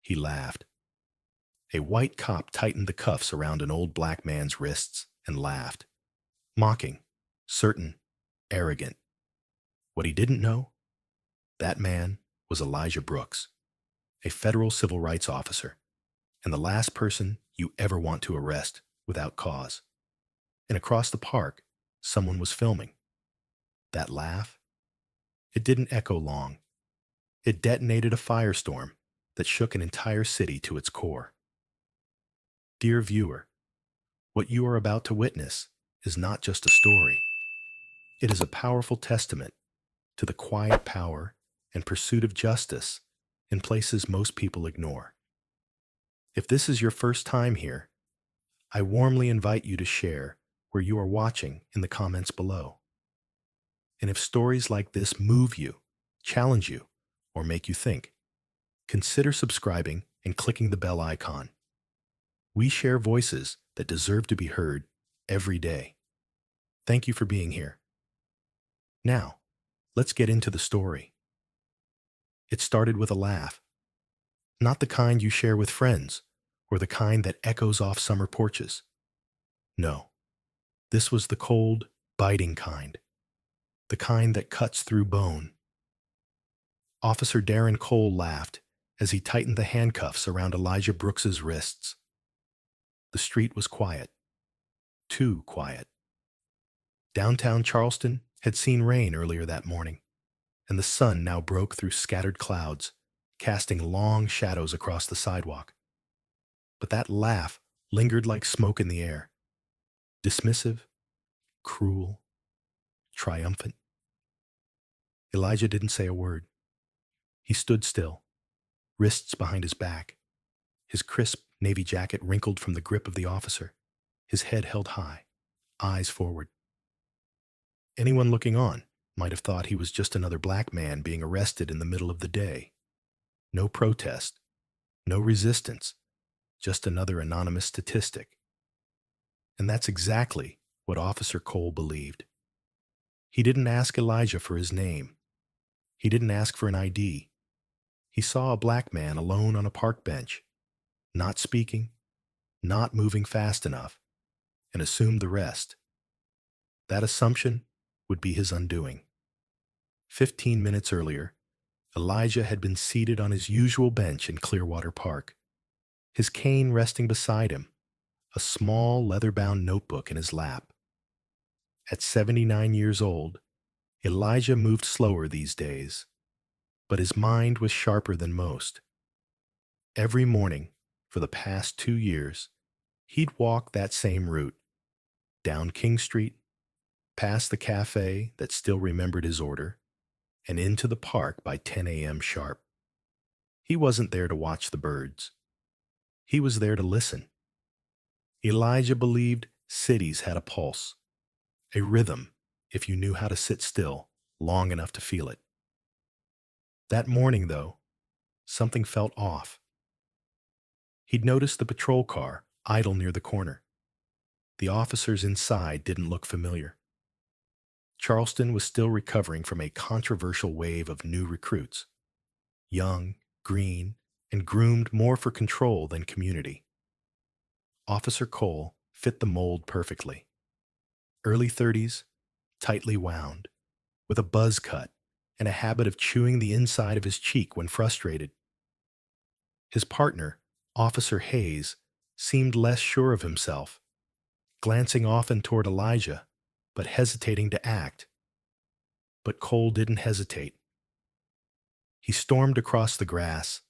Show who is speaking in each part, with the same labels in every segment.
Speaker 1: He laughed. A white cop tightened the cuffs around an old black man's wrists and laughed. Mocking, certain, arrogant. What he didn't know? That man was Elijah Brooks, a federal civil rights officer, and the last person you ever want to arrest without cause. And across the park, someone was filming. That laugh? It didn't echo long. It detonated a firestorm that shook an entire city to its core. Dear viewer, what you are about to witness is not just a story. It is a powerful testament to the quiet power and pursuit of justice in places most people ignore. If this is your first time here, I warmly invite you to share where you are watching in the comments below. And if stories like this move you, challenge you, or make you think, consider subscribing and clicking the bell icon. We share voices that deserve to be heard every day. Thank you for being here. Now, let's get into the story. It started with a laugh. Not the kind you share with friends, or the kind that echoes off summer porches. No, this was the cold, biting kind. The kind that cuts through bone. Officer Darren Cole laughed as he tightened the handcuffs around Elijah Brooks's wrists. The street was quiet. Too quiet. Downtown Charleston had seen rain earlier that morning, and the sun now broke through scattered clouds, casting long shadows across the sidewalk. But that laugh lingered like smoke in the air. Dismissive, cruel, triumphant. Elijah didn't say a word. He stood still, wrists behind his back, his crisp navy jacket wrinkled from the grip of the officer, his head held high, eyes forward. Anyone looking on might have thought he was just another black man being arrested in the middle of the day. No protest, no resistance, just another anonymous statistic. And that's exactly what Officer Cole believed. He didn't ask Elijah for his name. He didn't ask for an ID. He saw a black man alone on a park bench, not speaking, not moving fast enough, and assumed the rest. That assumption would be his undoing. 15 minutes earlier, Elijah had been seated on his usual bench in Clearwater Park, his cane resting beside him, a small leather-bound notebook in his lap. At 79 years old, Elijah moved slower these days, but his mind was sharper than most. Every morning, for the past 2 years, he'd walk that same route, down King Street, past the cafe that still remembered his order, and into the park by 10 a.m. sharp. He wasn't there to watch the birds. He was there to listen. Elijah believed cities had a pulse, a rhythm, if you knew how to sit still long enough to feel it. That morning, though, something felt off. He'd noticed the patrol car idle near the corner. The officers inside didn't look familiar. Charleston was still recovering from a controversial wave of new recruits, young, green, and groomed more for control than community. Officer Cole fit the mold perfectly. Early 30s, tightly wound, with a buzz cut and a habit of chewing the inside of his cheek when frustrated. His partner, Officer Hayes, seemed less sure of himself, glancing often toward Elijah, but hesitating to act. But Cole didn't hesitate. He stormed across the grass,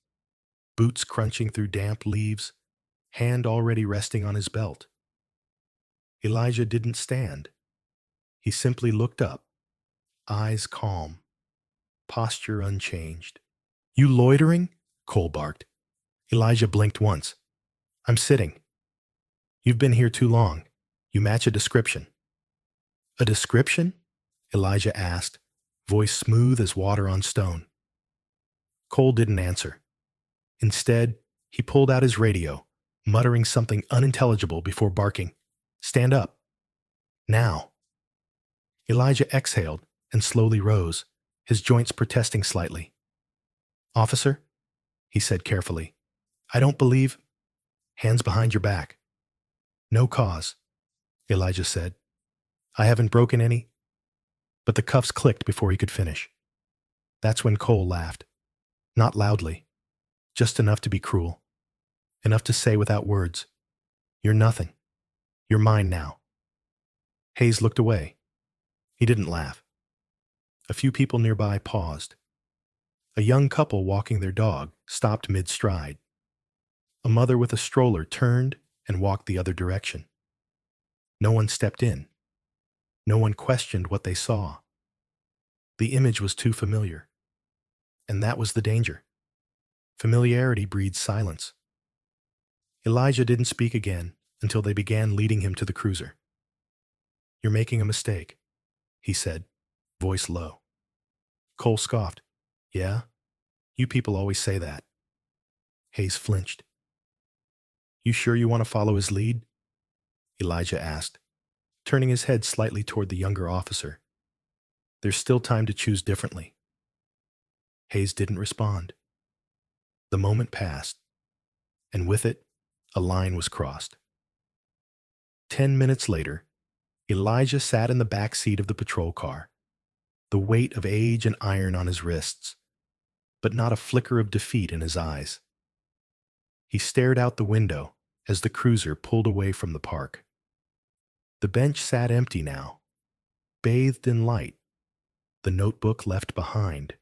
Speaker 1: boots crunching through damp leaves, hand already resting on his belt. Elijah didn't stand. He simply looked up, eyes calm, posture unchanged. "You loitering?" Cole barked. Elijah blinked once. "I'm sitting." "You've been here too long. You match a description." "A description?" Elijah asked, voice smooth as water on stone. Cole didn't answer. Instead, he pulled out his radio, muttering something unintelligible before barking, "Stand up. Now." Elijah exhaled and slowly rose, his joints protesting slightly. "Officer," he said carefully, I don't believe. Hands behind your back. No cause, Elijah said. I haven't broken any. But the cuffs clicked before he could finish. That's when Cole laughed. Not loudly, just enough to be cruel. Enough to say without words, "You're nothing. You're mine now." Hayes looked away. He didn't laugh. A few people nearby paused. A young couple walking their dog stopped mid-stride. A mother with a stroller turned and walked the other direction. No one stepped in. No one questioned what they saw. The image was too familiar. And that was the danger. Familiarity breeds silence. Elijah didn't speak again until they began leading him to the cruiser. "You're making a mistake," he said, voice low. Cole scoffed. "Yeah? You people always say that." Hayes flinched. "You sure you want to follow his lead?" Elijah asked, turning his head slightly toward the younger officer. "There's still time to choose differently." Hayes didn't respond. The moment passed, and with it, a line was crossed. 10 minutes later, Elijah sat in the back seat of the patrol car, the weight of age and iron on his wrists, but not a flicker of defeat in his eyes. He stared out the window as the cruiser pulled away from the park. The bench sat empty now, bathed in light, the notebook left behind.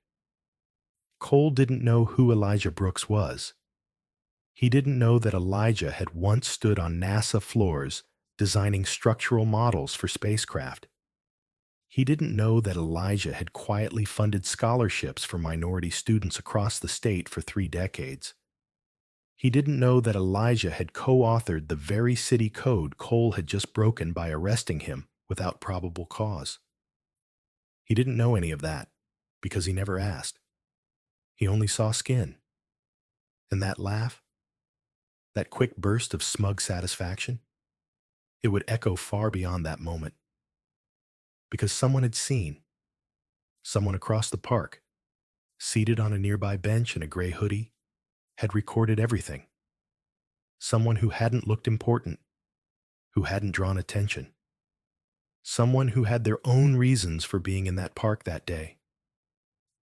Speaker 1: Cole didn't know who Elijah Brooks was. He didn't know that Elijah had once stood on NASA floors designing structural models for spacecraft. He didn't know that Elijah had quietly funded scholarships for minority students across the state for 3 decades. He didn't know that Elijah had co-authored the very city code Cole had just broken by arresting him without probable cause. He didn't know any of that because he never asked. He only saw skin. And that laugh, that quick burst of smug satisfaction, it would echo far beyond that moment. Because someone had seen, someone across the park, seated on a nearby bench in a gray hoodie, had recorded everything. Someone who hadn't looked important, who hadn't drawn attention. Someone who had their own reasons for being in that park that day.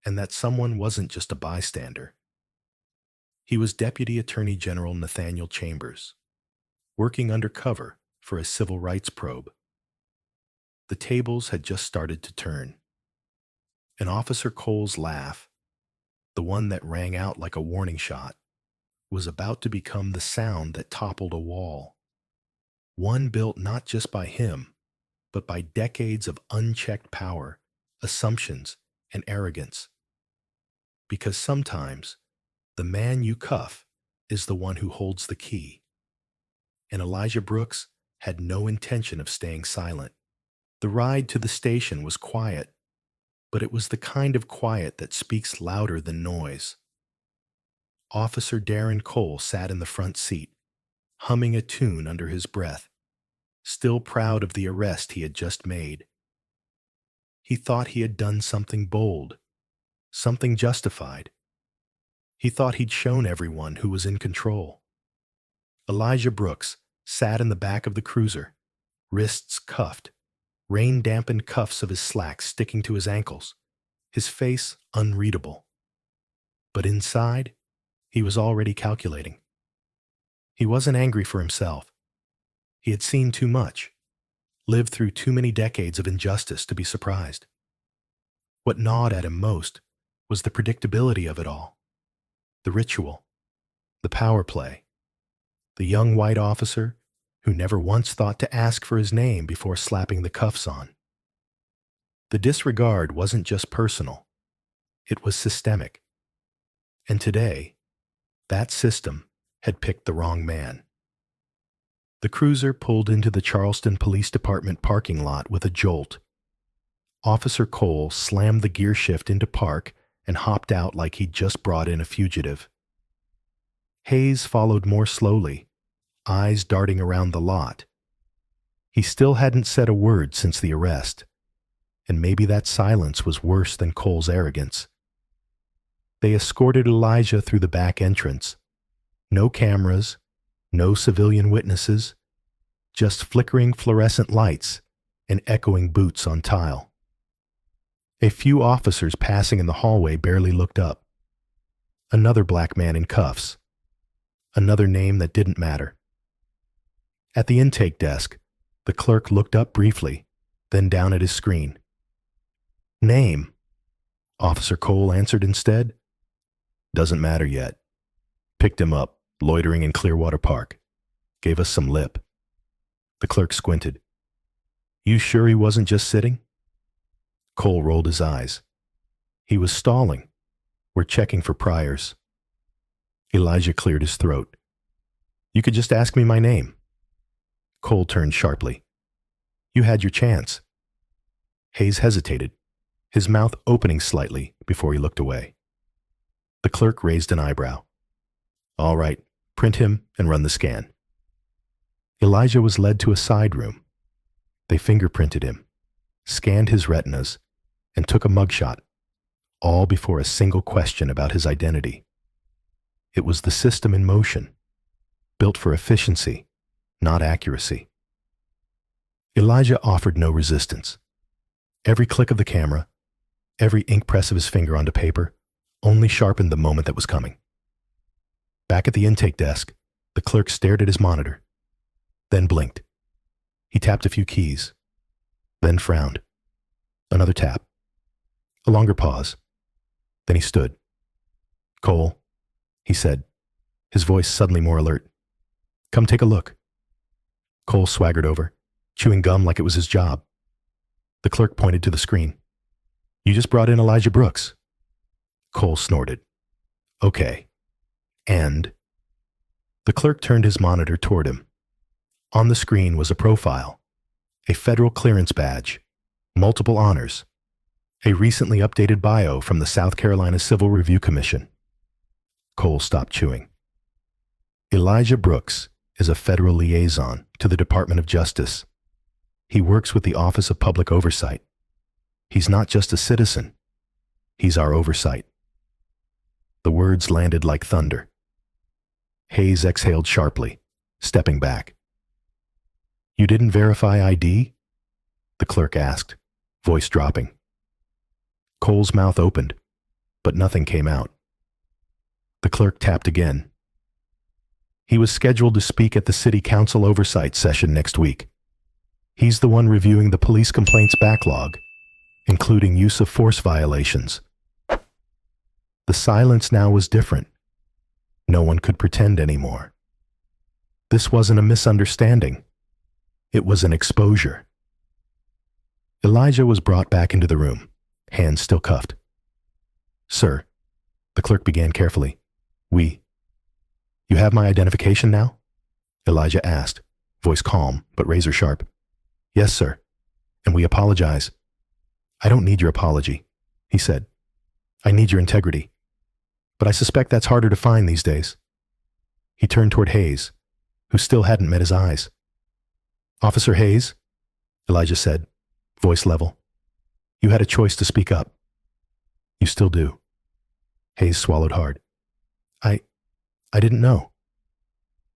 Speaker 1: And that someone wasn't just a bystander. He was Deputy Attorney General Nathaniel Chambers, working undercover for a civil rights probe. The tables had just started to turn. And Officer Cole's laugh, the one that rang out like a warning shot, was about to become the sound that toppled a wall. One built not just by him, but by decades of unchecked power, assumptions, and arrogance. Because sometimes, the man you cuff is the one who holds the key. And Elijah Brooks had no intention of staying silent. The ride to the station was quiet, but it was the kind of quiet that speaks louder than noise. Officer Darren Cole sat in the front seat, humming a tune under his breath, still proud of the arrest he had just made. He thought he had done something bold, something justified. He thought he'd shown everyone who was in control. Elijah Brooks sat in the back of the cruiser, wrists cuffed, rain-dampened cuffs of his slacks sticking to his ankles, his face unreadable. But inside, he was already calculating. He wasn't angry for himself. He had seen too much, lived through too many decades of injustice to be surprised. What gnawed at him most was the predictability of it all. The ritual, the power play, the young white officer who never once thought to ask for his name before slapping the cuffs on. The disregard wasn't just personal, it was systemic. And today, that system had picked the wrong man. The cruiser pulled into the Charleston Police Department parking lot with a jolt. Officer Cole slammed the gear shift into park and hopped out like he'd just brought in a fugitive. Hayes followed more slowly, eyes darting around the lot. He still hadn't said a word since the arrest, and maybe that silence was worse than Cole's arrogance. They escorted Elijah through the back entrance, No cameras, no civilian witnesses, just flickering fluorescent lights and echoing boots on tile. A few officers passing in the hallway barely looked up. Another black man in cuffs. Another name that didn't matter. At the intake desk, the clerk looked up briefly, then down at his screen. Name, Officer Cole answered instead. Doesn't matter yet. Picked him up, loitering in Clearwater Park. Gave us some lip. The clerk squinted. You sure he wasn't just sitting? Cole rolled his eyes. He was stalling. We're checking for priors. Elijah cleared his throat. You could just ask me my name. Cole turned sharply. You had your chance. Hayes hesitated, his mouth opening slightly before he looked away. The clerk raised an eyebrow. All right, print him and run the scan. Elijah was led to a side room. They fingerprinted him, scanned his retinas, and took a mugshot, all before a single question about his identity. It was the system in motion, built for efficiency, not accuracy. Elijah offered no resistance. Every click of the camera, every ink press of his finger onto paper, only sharpened the moment that was coming. Back at the intake desk, the clerk stared at his monitor, then blinked. He tapped a few keys, then frowned. Another tap. A longer pause. Then he stood. Cole, he said, his voice suddenly more alert. Come take a look. Cole swaggered over, chewing gum like it was his job. The clerk pointed to the screen. You just brought in Elijah Brooks. Cole snorted. Okay. And? The clerk turned his monitor toward him. On the screen was a profile, a federal clearance badge, multiple honors, a recently updated bio from the South Carolina Civil Review Commission. Cole stopped chewing. Elijah Brooks is a federal liaison to the Department of Justice. He works with the Office of Public Oversight. He's not just a citizen. He's our oversight. The words landed like thunder. Hayes exhaled sharply, stepping back. You didn't verify ID? The clerk asked, voice dropping. Cole's mouth opened, but nothing came out. The clerk tapped again. He was scheduled to speak at the City Council oversight session next week. He's the one reviewing the police complaints backlog, including use of force violations. The silence now was different. No one could pretend anymore. This wasn't a misunderstanding. It was an exposure. Elijah was brought back into the room, hands still cuffed. Sir, the clerk began carefully. You have my identification now? Elijah asked, voice calm but razor sharp. Yes, sir, and we apologize. I don't need your apology, he said. I need your integrity. But I suspect that's harder to find these days. He turned toward Hayes, who still hadn't met his eyes. Officer Hayes, Elijah said, voice level. You had a choice to speak up. You still do. Hayes swallowed hard. I didn't know.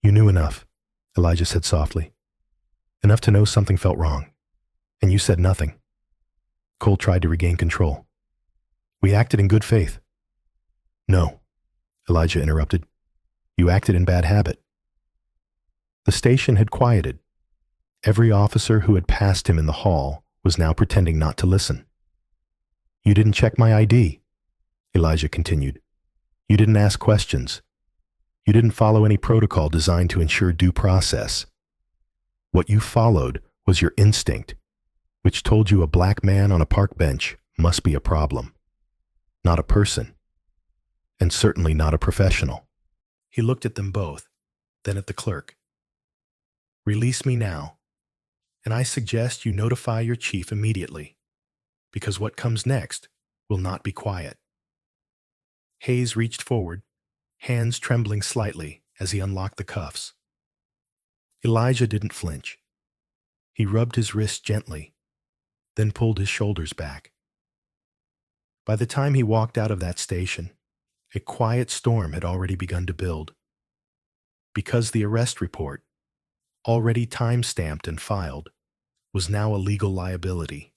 Speaker 1: You knew enough, Elijah said softly. Enough to know something felt wrong. And you said nothing. Cole tried to regain control. We acted in good faith. No, Elijah interrupted. You acted in bad habit. The station had quieted. Every officer who had passed him in the hall was now pretending not to listen. You didn't check my ID, Elijah continued. You didn't ask questions. You didn't follow any protocol designed to ensure due process. What you followed was your instinct, which told you a black man on a park bench must be a problem, not a person, and certainly not a professional. He looked at them both, then at the clerk. Release me now, and I suggest you notify your chief immediately, because what comes next will not be quiet. Hayes reached forward, hands trembling slightly as he unlocked the cuffs. Elijah didn't flinch. He rubbed his wrist gently, then pulled his shoulders back. By the time he walked out of that station, a quiet storm had already begun to build. because the arrest report, already time-stamped and filed, was now a legal liability.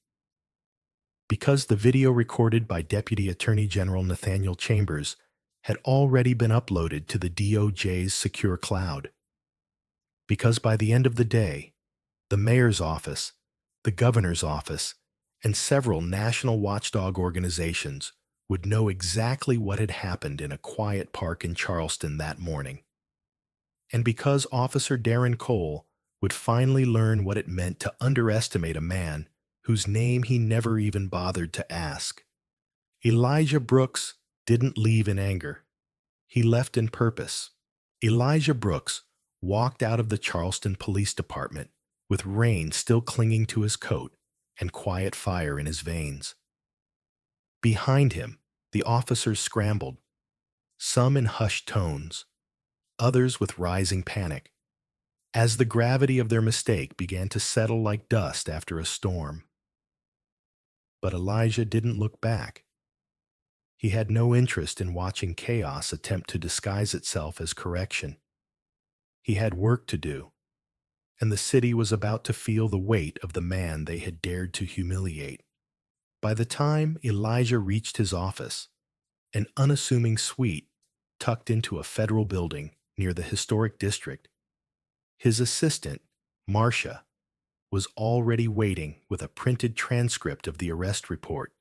Speaker 1: Because the video recorded by Deputy Attorney General Nathaniel Chambers had already been uploaded to the DOJ's secure cloud. Because by the end of the day, the mayor's office, the governor's office, and several national watchdog organizations would know exactly what had happened in a quiet park in Charleston that morning. And because Officer Darren Cole would finally learn what it meant to underestimate a man whose name he never even bothered to ask. Elijah Brooks didn't leave in anger. He left in purpose. Elijah Brooks walked out of the Charleston Police Department with rain still clinging to his coat and quiet fire in his veins. Behind him, the officers scrambled, some in hushed tones, others with rising panic, as the gravity of their mistake began to settle like dust after a storm. But Elijah didn't look back. He had no interest in watching chaos attempt to disguise itself as correction. He had work to do, and the city was about to feel the weight of the man they had dared to humiliate. By the time Elijah reached his office, an unassuming suite tucked into a federal building near the historic district, his assistant, Marcia, was already waiting with a printed transcript of the arrest report,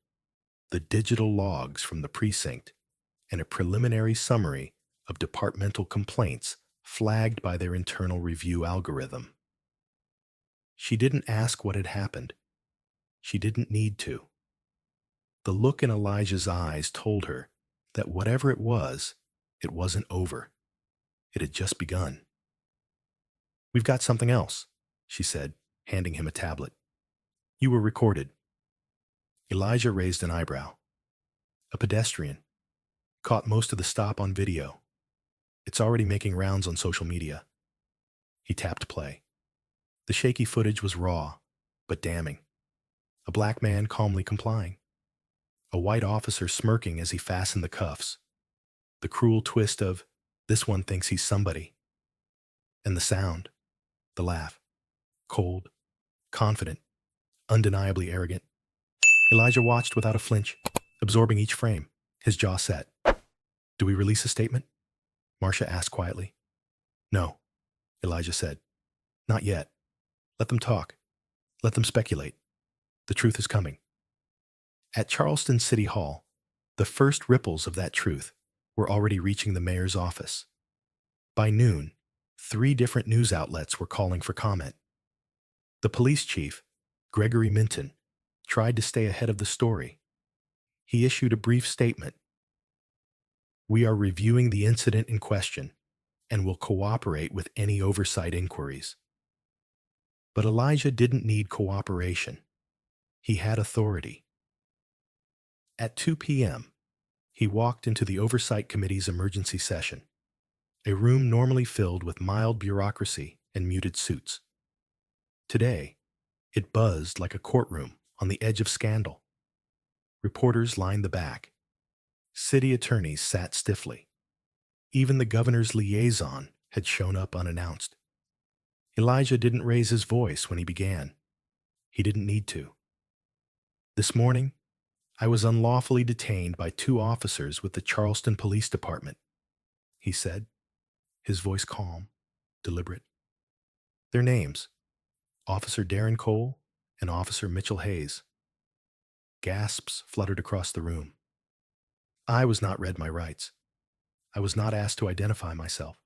Speaker 1: the digital logs from the precinct, and a preliminary summary of departmental complaints flagged by their internal review algorithm. She didn't ask what had happened. She didn't need to. The look in Elijah's eyes told her that whatever it wasn't over. It had just begun. "We've got something else," she said, handing him a tablet. "You were recorded." Elijah raised an eyebrow. "A pedestrian. Caught most of the stop on video. It's already making rounds on social media." He tapped play. The shaky footage was raw, but damning. A black man calmly complying. A white officer smirking as he fastened the cuffs. The cruel twist of, "This one thinks he's somebody." And the sound, the laugh. Cold, confident, undeniably arrogant. Elijah watched without a flinch, absorbing each frame, his jaw set. "Do we release a statement?" Marcia asked quietly. "No," Elijah said. "Not yet. Let them talk. Let them speculate. The truth is coming." At Charleston City Hall, the first ripples of that truth were already reaching the mayor's office. By noon, 3 different news outlets were calling for comment. The police chief, Gregory Minton, tried to stay ahead of the story. He issued a brief statement. "We are reviewing the incident in question and will cooperate with any oversight inquiries." But Elijah didn't need cooperation. He had authority. At 2 p.m., he walked into the Oversight Committee's emergency session, a room normally filled with mild bureaucracy and muted suits. Today, it buzzed like a courtroom on the edge of scandal. Reporters lined the back. City attorneys sat stiffly. Even the governor's liaison had shown up unannounced. Elijah didn't raise his voice when he began. He didn't need to. "This morning, I was unlawfully detained by 2 officers with the Charleston Police Department," he said, his voice calm, deliberate. "Their names, Officer Darren Cole and Officer Mitchell Hayes." Gasps fluttered across the room. I was not read my rights. I was not asked to identify myself.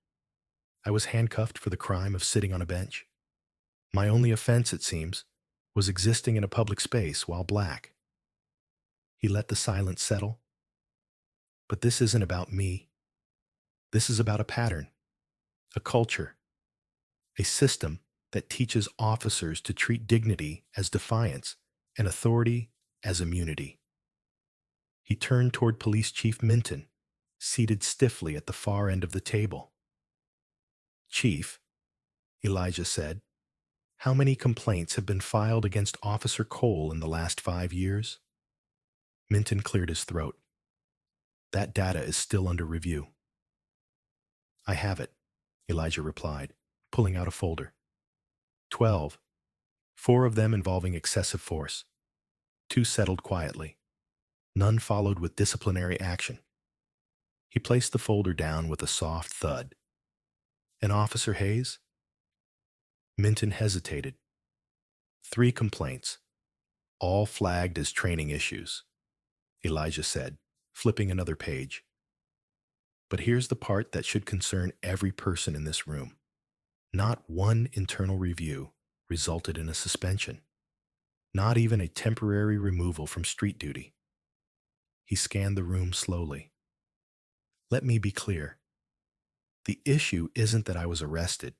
Speaker 1: I was handcuffed for the crime of sitting on a bench. My only offense, it seems, was existing in a public space while black. He let the silence settle. "But this isn't about me. This is about a pattern, a culture, a system that teaches officers to treat dignity as defiance and authority as immunity." He turned toward Police Chief Minton, seated stiffly at the far end of the table. "Chief," Elijah said, "how many complaints have been filed against Officer Cole in the last 5 years?" Minton cleared his throat. "That data is still under review." "I have it," Elijah replied, pulling out a folder. 12. 4 of them involving excessive force. 2 settled quietly. None followed with disciplinary action. He placed the folder down with a soft thud. And Officer Hayes? Minton hesitated. 3 complaints, all flagged as training issues, Elijah said, flipping another page. But here's the part that should concern every person in this room. Not one internal review resulted in a suspension. Not even a temporary removal from street duty. He scanned the room slowly. Let me be clear. The issue isn't that I was arrested.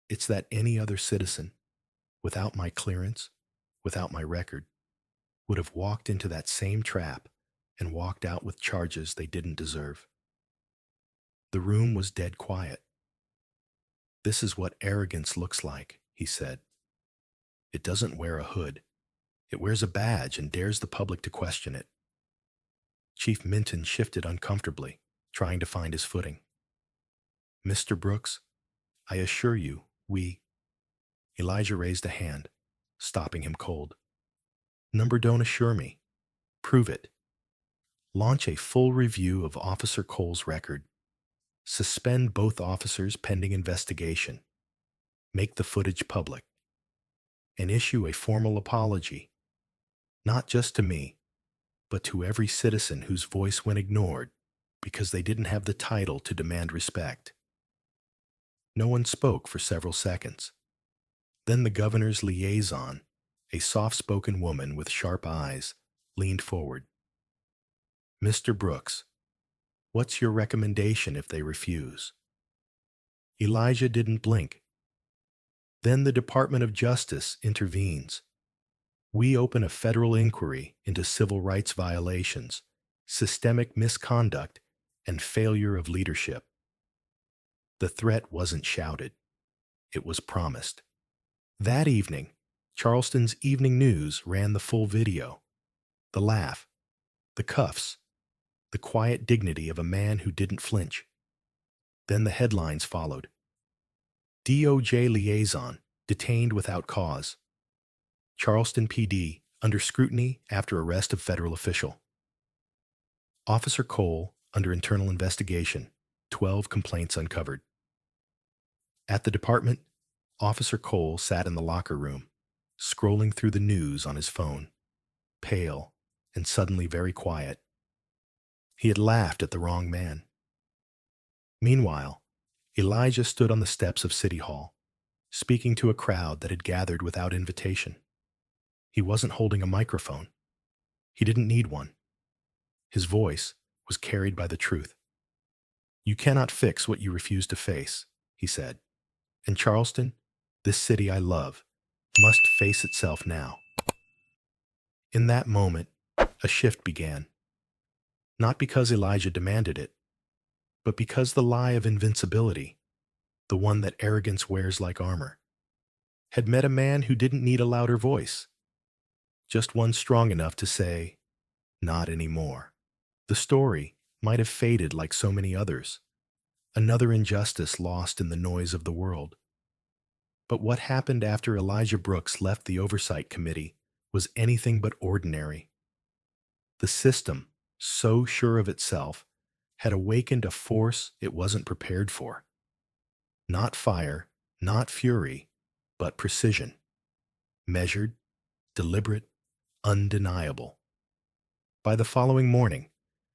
Speaker 1: It's that any other citizen, without my clearance, without my record, would have walked into that same trap and walked out with charges they didn't deserve. The room was dead quiet. This is what arrogance looks like, he said. It doesn't wear a hood. It wears a badge and dares the public to question it. Chief Minton shifted uncomfortably, trying to find his footing. Mr. Brooks, I assure you, Elijah raised a hand, stopping him cold. Number don't assure me. Prove it. Launch a full review of Officer Cole's record. Suspend both officers pending investigation. Make the footage public. And issue a formal apology, not just to me, but to every citizen whose voice went ignored because they didn't have the title to demand respect. No one spoke for several seconds. Then the governor's liaison, a soft-spoken woman with sharp eyes, leaned forward. Mr. Brooks, what's your recommendation if they refuse? Elijah didn't blink. Then the Department of Justice intervenes. We open a federal inquiry into civil rights violations, systemic misconduct, and failure of leadership. The threat wasn't shouted. It was promised. That evening, Charleston's Evening News ran the full video. The laugh, the cuffs, the quiet dignity of a man who didn't flinch. Then the headlines followed. DOJ liaison detained without cause. Charleston PD under scrutiny after arrest of federal official. Officer Cole under internal investigation. 12 complaints uncovered. At the department, Officer Cole sat in the locker room, scrolling through the news on his phone, pale and suddenly very quiet. He had laughed at the wrong man. Meanwhile, Elijah stood on the steps of City Hall, speaking to a crowd that had gathered without invitation. He wasn't holding a microphone. He didn't need one. His voice was carried by the truth. You cannot fix what you refuse to face, he said. And Charleston, this city I love, must face itself now. In that moment, a shift began. Not because Elijah demanded it, but because the lie of invincibility, the one that arrogance wears like armor, had met a man who didn't need a louder voice, just one strong enough to say, not anymore. The story might have faded like so many others, another injustice lost in the noise of the world. But what happened after Elijah Brooks left the Oversight Committee was anything but ordinary. The system, so sure of itself, had awakened a force it wasn't prepared for. Not fire, not fury, but precision. Measured, deliberate, undeniable. By the following morning,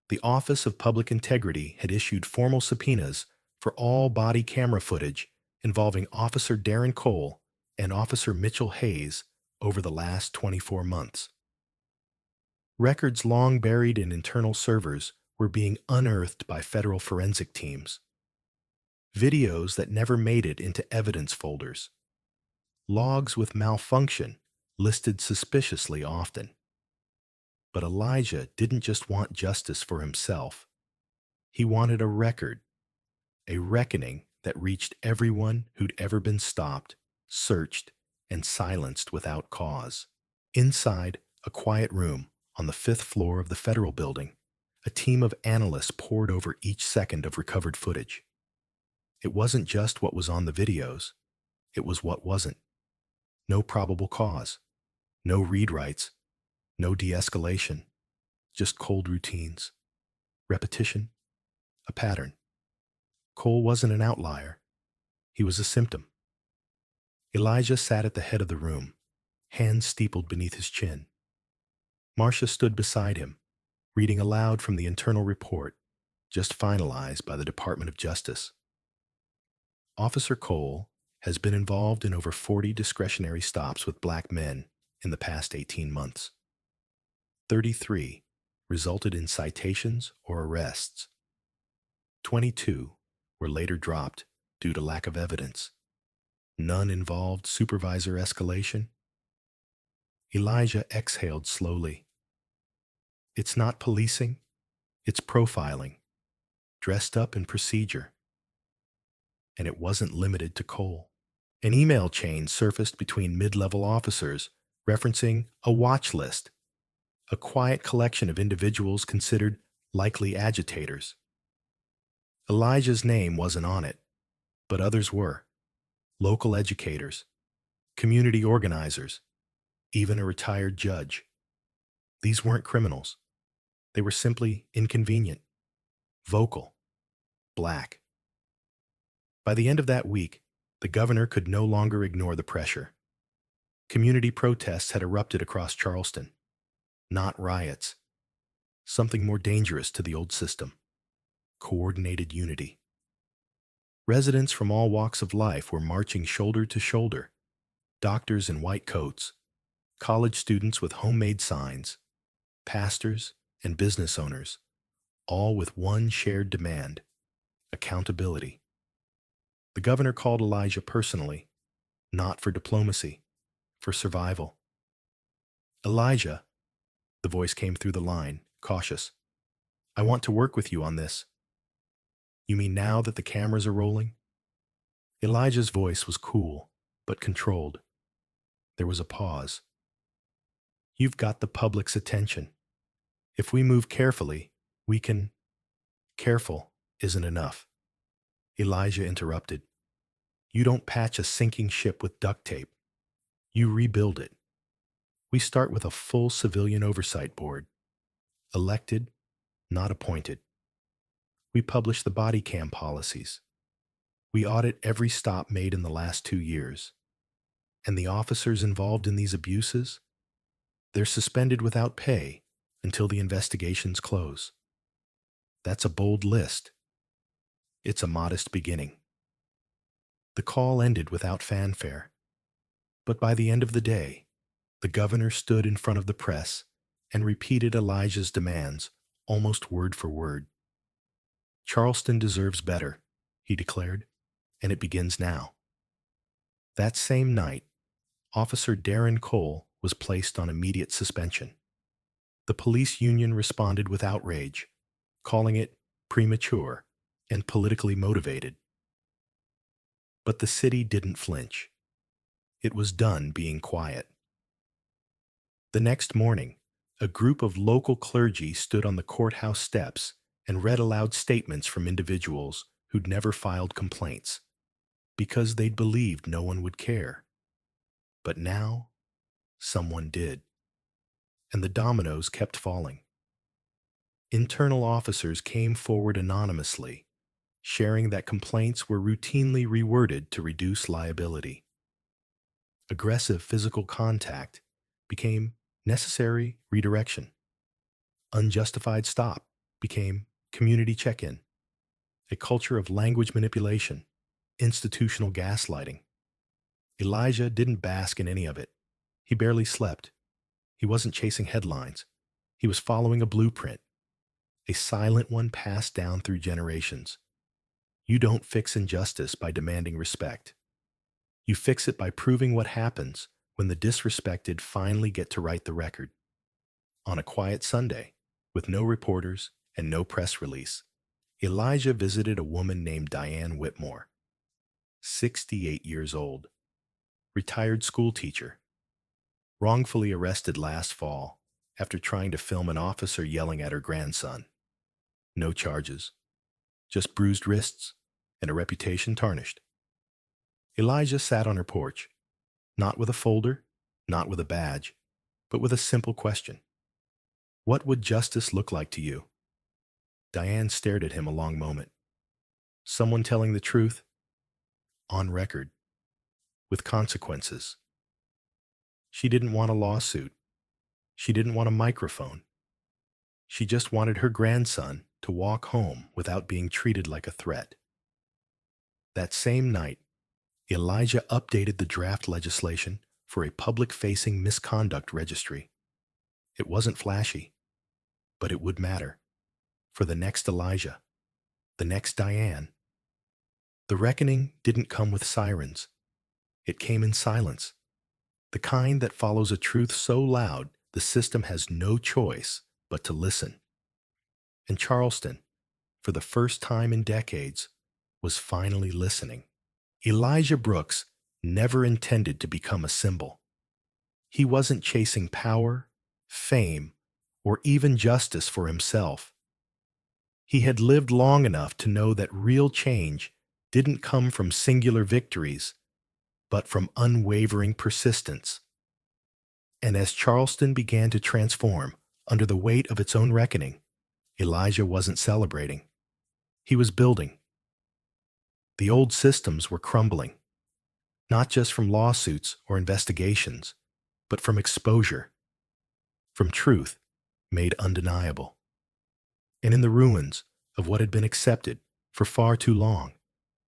Speaker 1: the Office of Public Integrity had issued formal subpoenas for all body camera footage involving Officer Darren Cole and Officer Mitchell Hayes over the last 24 months. Records long buried in internal servers were being unearthed by federal forensic teams. Videos that never made it into evidence folders. Logs with malfunction listed suspiciously often. But Elijah didn't just want justice for himself. He wanted a record, a reckoning that reached everyone who'd ever been stopped, searched, and silenced without cause. Inside a quiet room on the 5th floor of the federal building, a team of analysts pored over each second of recovered footage. It wasn't just what was on the videos, it was what wasn't. No probable cause, no read rights, no de-escalation, just cold routines, repetition, a pattern. Cole wasn't an outlier, he was a symptom. Elijah sat at the head of the room, hands steepled beneath his chin. Marcia stood beside him, reading aloud from the internal report, just finalized by the Department of Justice. Officer Cole has been involved in over 40 discretionary stops with black men in the past 18 months. 33 resulted in citations or arrests. 22 were later dropped due to lack of evidence. None involved supervisor escalation. Elijah exhaled slowly. It's not policing, it's profiling, dressed up in procedure. And it wasn't limited to Cole. An email chain surfaced between mid-level officers referencing a watch list, a quiet collection of individuals considered likely agitators. Elijah's name wasn't on it, but others were. Local educators, community organizers, even a retired judge. These weren't criminals. They were simply inconvenient, vocal, black. By the end of that week, the governor could no longer ignore the pressure. Community protests had erupted across Charleston. Not riots. Something more dangerous to the old system. Coordinated unity. Residents from all walks of life were marching shoulder to shoulder. Doctors in white coats, college students with homemade signs, pastors and business owners, all with one shared demand: accountability. The governor called Elijah personally, not for diplomacy, for survival. Elijah, the voice came through the line, cautious. I want to work with you on this. You mean now that the cameras are rolling? Elijah's voice was cool, but controlled. There was a pause. You've got the public's attention. If we move carefully, we can... Careful isn't enough. Elijah interrupted. You don't patch a sinking ship with duct tape. You rebuild it. We start with a full civilian oversight board. Elected, not appointed. We publish the body cam policies. We audit every stop made in the last 2 years. And the officers involved in these abuses? They're suspended without pay until the investigations close. That's a bold list. It's a modest beginning. The call ended without fanfare. But by the end of the day, the governor stood in front of the press and repeated Elijah's demands almost word for word. Charleston deserves better, he declared, and it begins now. That same night, Officer Darren Cole was placed on immediate suspension. The police union responded with outrage, calling it premature and politically motivated. But the city didn't flinch. It was done being quiet. The next morning, a group of local clergy stood on the courthouse steps and read aloud statements from individuals who'd never filed complaints because they'd believed no one would care. But now, someone did. And the dominoes kept falling. Internal officers came forward anonymously, sharing that complaints were routinely reworded to reduce liability. Aggressive physical contact became necessary redirection. Unjustified stop became community check-in. A culture of language manipulation, institutional gaslighting. Elijah didn't bask in any of it. He barely slept. He wasn't chasing headlines. He was following a blueprint, a silent one passed down through generations. You don't fix injustice by demanding respect. You fix it by proving what happens when the disrespected finally get to write the record. On a quiet Sunday, with no reporters and no press release, Elijah visited a woman named Diane Whitmore, 68 years old, retired school teacher, wrongfully arrested last fall after trying to film an officer yelling at her grandson. No charges, just bruised wrists and a reputation tarnished. Elijah sat on her porch, not with a folder, not with a badge, but with a simple question. What would justice look like to you? Diane stared at him a long moment. Someone telling the truth, on record, with consequences. She didn't want a lawsuit. She didn't want a microphone. She just wanted her grandson to walk home without being treated like a threat. That same night, Elijah updated the draft legislation for a public-facing misconduct registry. It wasn't flashy, but it would matter. For the next Elijah, the next Diane. The reckoning didn't come with sirens. It came in silence, the kind that follows a truth so loud the system has no choice but to listen. And Charleston, for the first time in decades, was finally listening. Elijah Brooks never intended to become a symbol. He wasn't chasing power, fame, or even justice for himself. He had lived long enough to know that real change didn't come from singular victories, but from unwavering persistence. And as Charleston began to transform under the weight of its own reckoning, Elijah wasn't celebrating. He was building. The old systems were crumbling, not just from lawsuits or investigations, but from exposure, from truth made undeniable. And in the ruins of what had been accepted for far too long,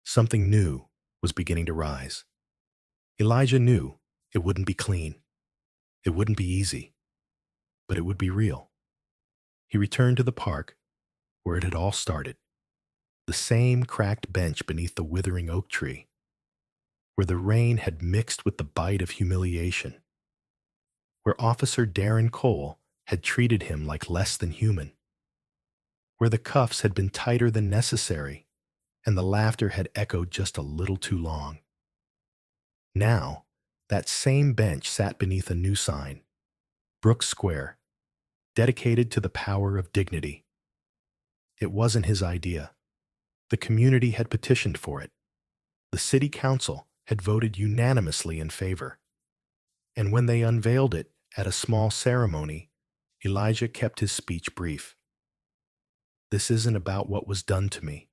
Speaker 1: something new was beginning to rise. Elijah knew it wouldn't be clean. It wouldn't be easy, but it would be real. He returned to the park where it had all started, the same cracked bench beneath the withering oak tree, where the rain had mixed with the bite of humiliation, where Officer Darren Cole had treated him like less than human, where the cuffs had been tighter than necessary and the laughter had echoed just a little too long. Now, that same bench sat beneath a new sign, Brooks Square, dedicated to the power of dignity. It wasn't his idea. The community had petitioned for it. The city council had voted unanimously in favor. And when they unveiled it at a small ceremony, Elijah kept his speech brief. "This isn't about what was done to me,"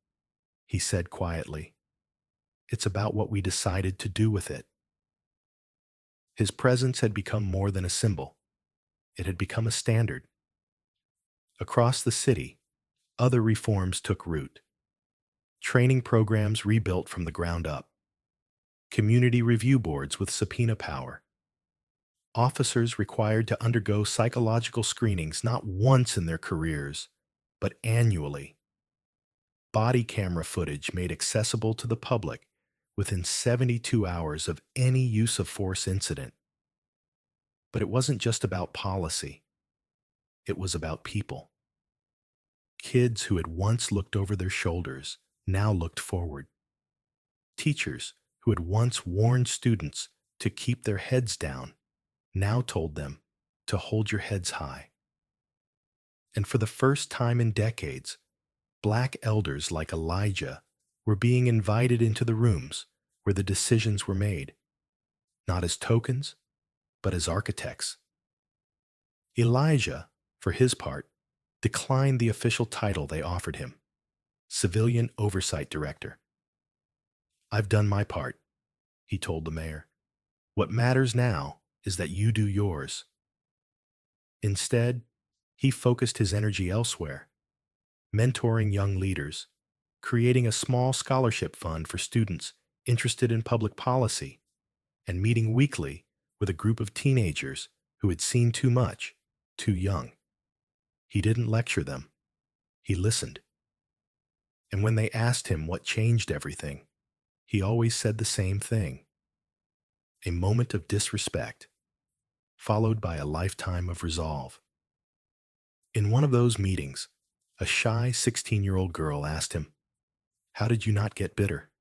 Speaker 1: he said quietly. "It's about what we decided to do with it." His presence had become more than a symbol. It had become a standard. Across the city, other reforms took root. Training programs rebuilt from the ground up. Community review boards with subpoena power. Officers required to undergo psychological screenings not once in their careers, but annually. Body camera footage made accessible to the public within 72 hours of any use of force incident. But it wasn't just about policy. It was about people. Kids who had once looked over their shoulders now looked forward. Teachers who had once warned students to keep their heads down now told them to hold your heads high. And for the first time in decades, Black elders like Elijah were being invited into the rooms where the decisions were made, not as tokens, but as architects. Elijah, for his part, declined the official title they offered him, Civilian Oversight Director. "I've done my part," he told the mayor. "What matters now is that you do yours." Instead, he focused his energy elsewhere, mentoring young leaders, creating a small scholarship fund for students interested in public policy, and meeting weekly with a group of teenagers who had seen too much, too young. He didn't lecture them. He listened. And when they asked him what changed everything, he always said the same thing: a moment of disrespect, followed by a lifetime of resolve. In one of those meetings, a shy 16-year-old girl asked him, "How did you not get bitter?"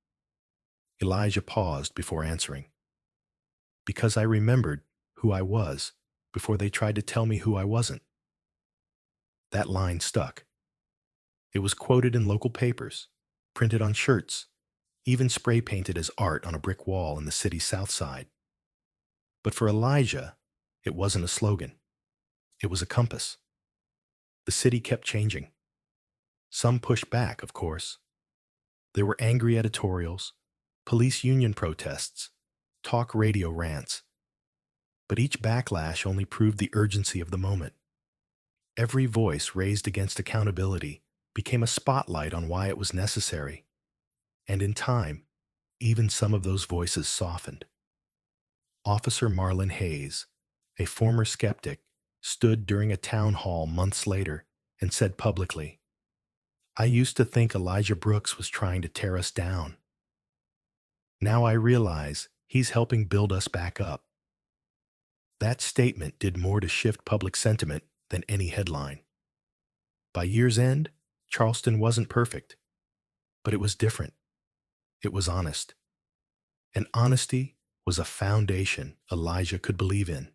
Speaker 1: Elijah paused before answering. "Because I remembered who I was before they tried to tell me who I wasn't." That line stuck. It was quoted in local papers, printed on shirts, even spray painted as art on a brick wall in the city's south side. But for Elijah, it wasn't a slogan. It was a compass. The city kept changing. Some pushed back, of course. There were angry editorials, police union protests, talk radio rants. But each backlash only proved the urgency of the moment. Every voice raised against accountability became a spotlight on why it was necessary. And in time, even some of those voices softened. Officer Marlon Hayes, a former skeptic, stood during a town hall months later and said publicly, "I used to think Elijah Brooks was trying to tear us down. Now I realize he's helping build us back up." That statement did more to shift public sentiment than any headline. By year's end, Charleston wasn't perfect, but it was different. It was honest. And honesty was a foundation Elijah could believe in.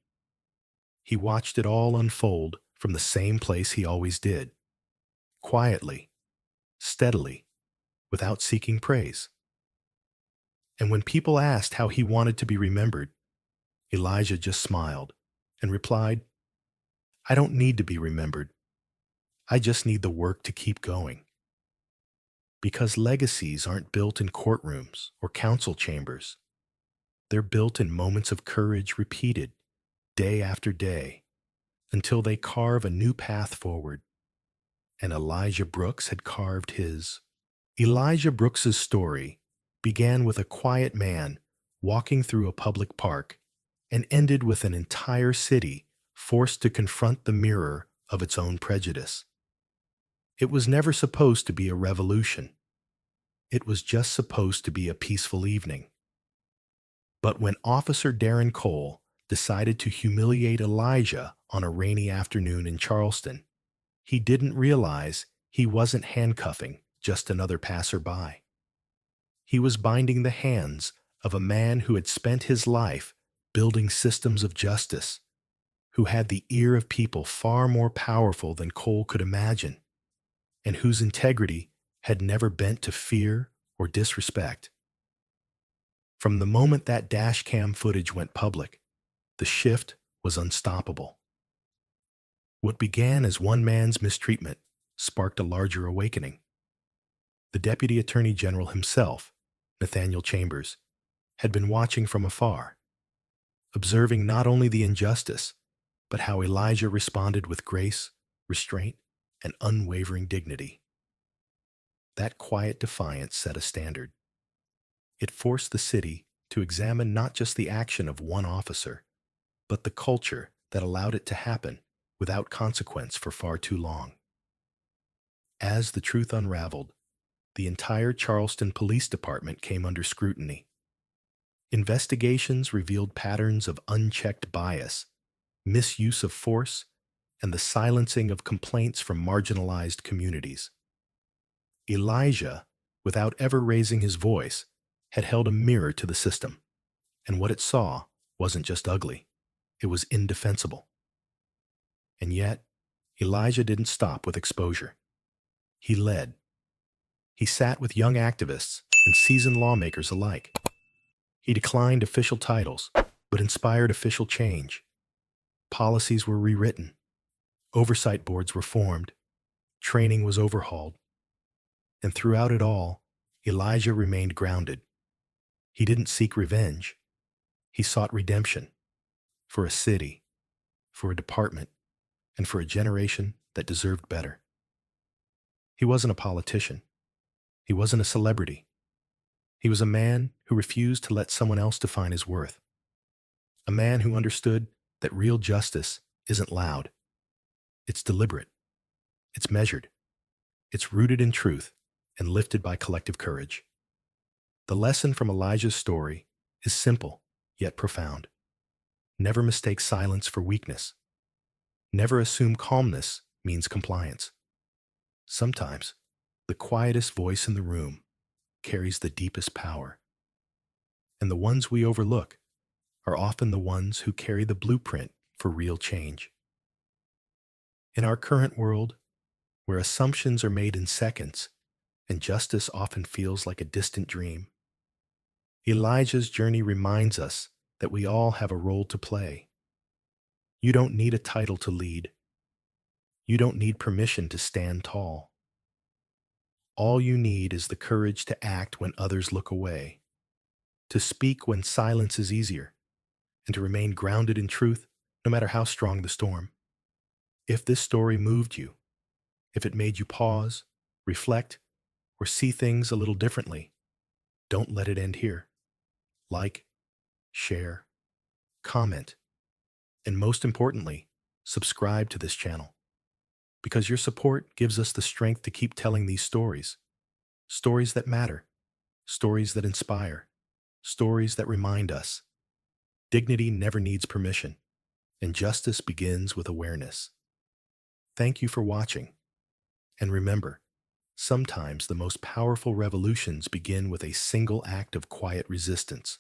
Speaker 1: He watched it all unfold from the same place he always did, quietly, steadily, without seeking praise. And when people asked how he wanted to be remembered, Elijah just smiled and replied, "I don't need to be remembered. I just need the work to keep going." Because legacies aren't built in courtrooms or council chambers. They're built in moments of courage repeated day after day until they carve a new path forward. And Elijah Brooks had carved his. Elijah Brooks's story began with a quiet man walking through a public park and ended with an entire city forced to confront the mirror of its own prejudice. It was never supposed to be a revolution. It was just supposed to be a peaceful evening. But when Officer Darren Cole decided to humiliate Elijah on a rainy afternoon in Charleston, he didn't realize he wasn't handcuffing just another passerby. He was binding the hands of a man who had spent his life building systems of justice, who had the ear of people far more powerful than Cole could imagine, and whose integrity had never bent to fear or disrespect. From the moment that dash cam footage went public, the shift was unstoppable. What began as one man's mistreatment sparked a larger awakening. The Deputy Attorney General himself, Nathaniel Chambers, had been watching from afar, observing not only the injustice, but how Elijah responded with grace, restraint, and unwavering dignity. That quiet defiance set a standard. It forced the city to examine not just the action of one officer, but the culture that allowed it to happen without consequence for far too long. As the truth unraveled, the entire Charleston Police Department came under scrutiny. Investigations revealed patterns of unchecked bias, misuse of force, and the silencing of complaints from marginalized communities. Elijah, without ever raising his voice, had held a mirror to the system, and what it saw wasn't just ugly, it was indefensible. And yet, Elijah didn't stop with exposure. He led. He sat with young activists and seasoned lawmakers alike. He declined official titles, but inspired official change. Policies were rewritten. Oversight boards were formed. Training was overhauled. And throughout it all, Elijah remained grounded. He didn't seek revenge. He sought redemption for a city, for a department, and for a generation that deserved better. He wasn't a politician. He wasn't a celebrity. He was a man who refused to let someone else define his worth. A man who understood that real justice isn't loud. It's deliberate. It's measured. It's rooted in truth and lifted by collective courage. The lesson from Elijah's story is simple, yet profound. Never mistake silence for weakness. Never assume calmness means compliance. Sometimes, the quietest voice in the room carries the deepest power. And the ones we overlook are often the ones who carry the blueprint for real change. In our current world, where assumptions are made in seconds and justice often feels like a distant dream, Elijah's journey reminds us that we all have a role to play. You don't need a title to lead. You don't need permission to stand tall. All you need is the courage to act when others look away, to speak when silence is easier, and to remain grounded in truth no matter how strong the storm. If this story moved you, if it made you pause, reflect, or see things a little differently, don't let it end here. Like, share, comment, and most importantly, subscribe to this channel because your support gives us the strength to keep telling these stories. Stories that matter, stories that inspire, stories that remind us dignity never needs permission, and justice begins with awareness. Thank you for watching. And remember, sometimes the most powerful revolutions begin with a single act of quiet resistance.